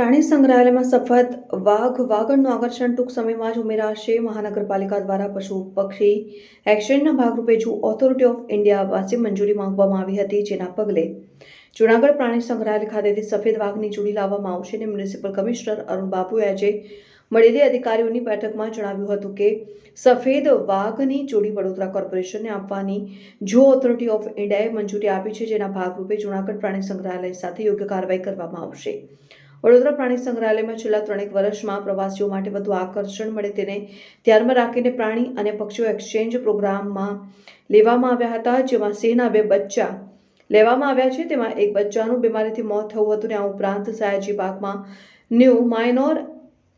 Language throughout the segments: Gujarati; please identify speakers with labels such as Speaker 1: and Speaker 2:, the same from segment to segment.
Speaker 1: પ્રાણી સંગ્રહાલયમાં સફેદ વાઘનું આકર્ષણ ટૂંક સમયમાં જ ઉમેરાશે. મહાનગરપાલિકા દ્વારા પશુ પક્ષી એક્સચેન્જના ભાગરૂપે ઝૂ ઓથોરિટી ઓફ ઇન્ડિયા પાસે મંજૂરી માંગવામાં આવી હતી, જેના પગલે જૂનાગઢ પ્રાણી સંગ્રહાલય ખાતેથી સફેદ વાઘની જોડી લાવવામાં આવશે. અને મ્યુનિસિપલ કમિશનર અરુણ બાબુએ આજે મળેલી અધિકારીઓની બેઠકમાં જણાવ્યું હતું કે સફેદ વાઘની જોડી વડોદરા કોર્પોરેશનને આપવાની ઝૂ ઓથોરિટી ઓફ ઇન્ડિયાએ મંજૂરી આપી છે, જેના ભાગરૂપે જૂનાગઢ પ્રાણી સંગ્રહાલય સાથે યોગ્ય કાર્યવાહી કરવામાં આવશે. વડોદરા પ્રાણી સંગ્રહાલયમાં છેલ્લા 3 વર્ષમાં પ્રવાસીઓ માટે વધુ આકર્ષણ મળે તેને ધ્યાનમાં રાખીને પ્રાણી અને પક્ષીઓ એક્સચેન્જ પ્રોગ્રામમાં લેવામાં આવ્યા હતા, જેમાં સિંહના 2 બચ્ચા લેવામાં આવ્યા છે. તેમાં એક બચ્ચાનું બીમારીથી મોત થયું હતું. આ ઉપરાંત સયાજી બાગમાં ન્યૂ માઇનોર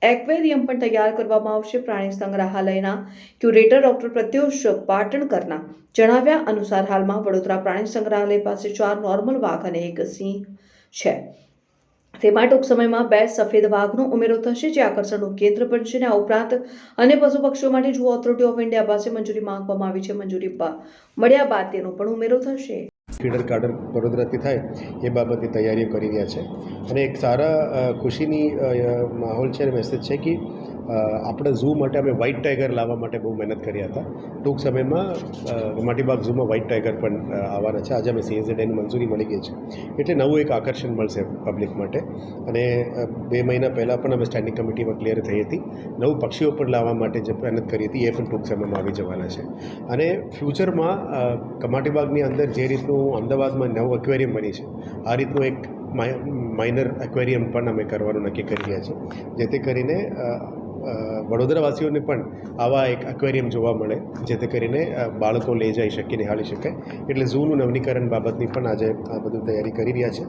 Speaker 1: એક્વેરિયમ પણ તૈયાર કરવામાં આવશે. પ્રાણી સંગ્રહાલયના ક્યુરેટર ડોક્ટર પ્રત્યુષ પાટણકરના જણાવ્યા અનુસાર હાલમાં વડોદરા પ્રાણી સંગ્રહાલય પાસે 4 નોર્મલ વાઘ અને 1 સિંહ છે. તેમાં ટૂંક સમયમાં 2 સફેદ વાઘનો ઉમેરો થશે, જે આકર્ષણનું કેન્દ્ર બનશે. આ ઉપરાંત અન્ય પશુ પક્ષીઓ માટે ઝૂ ઓથોરિટી ઓફ ઇન્ડિયા પાસે મંજૂરી માંગવામાં આવી છે. મંજૂરી મળ્યા બાદ તેનો પણ ઉમેરો થશે.
Speaker 2: ફીડર કાર્ડર વડોદરાથી થાય એ બાબતની તૈયારીઓ કરી રહ્યા છે અને એક સારા ખુશીની માહોલ છે અને મેસેજ છે કે આપણા ઝૂ માટે અમે વ્હાઇટ ટાઈગર લાવવા માટે બહુ મહેનત કર્યા હતા. ટૂંક સમયમાં રમાટીબાગ ઝૂમાં વ્હાઇટ ટાઈગર પણ આવવાના છે. આજે અમે CNZની મંજૂરી મળી ગઈ છે, એટલે નવું એક આકર્ષણ મળશે પબ્લિક માટે. અને 2 મહિના પહેલાં પણ અમે સ્ટેન્ડિંગ કમિટીમાં ક્લિયર થઈ હતી. નવું પક્ષીઓ પણ લાવવા માટે જે મહેનત કરી હતી એ પણ ટૂંક સમયમાં આવી જવાના છે. અને ફ્યુચરમાં કમાટીબાગની અંદર જે રીતનું અમદાવાદમાં નવું એક્વેરિયમ બની છે, આ રીતનું એક માઇનર એક્વેરિયમ પણ અમે કરવાનું નક્કી કરી રહ્યા છીએ, જેથી કરીને વડોદરાવાસીઓને પણ આવા એક એક્વેરિયમ જોવા મળે, જેથી કરીને બાળકો લઈ જઈ શકે, નિહાળી શકે. એટલે ઝૂનું નવીનીકરણ બાબતની પણ આજે આ બધું તૈયારી કરી રહ્યા છે.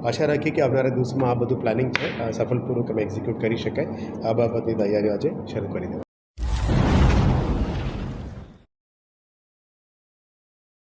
Speaker 2: આશા રાખીએ કે આવનારા દિવસમાં આ બધું પ્લાનિંગ છે સફળપૂર્વક અમે એક્ઝિક્યુટ કરી શકાય. આ બાબતની તૈયારીઓ આજે શરૂ કરી દેવા.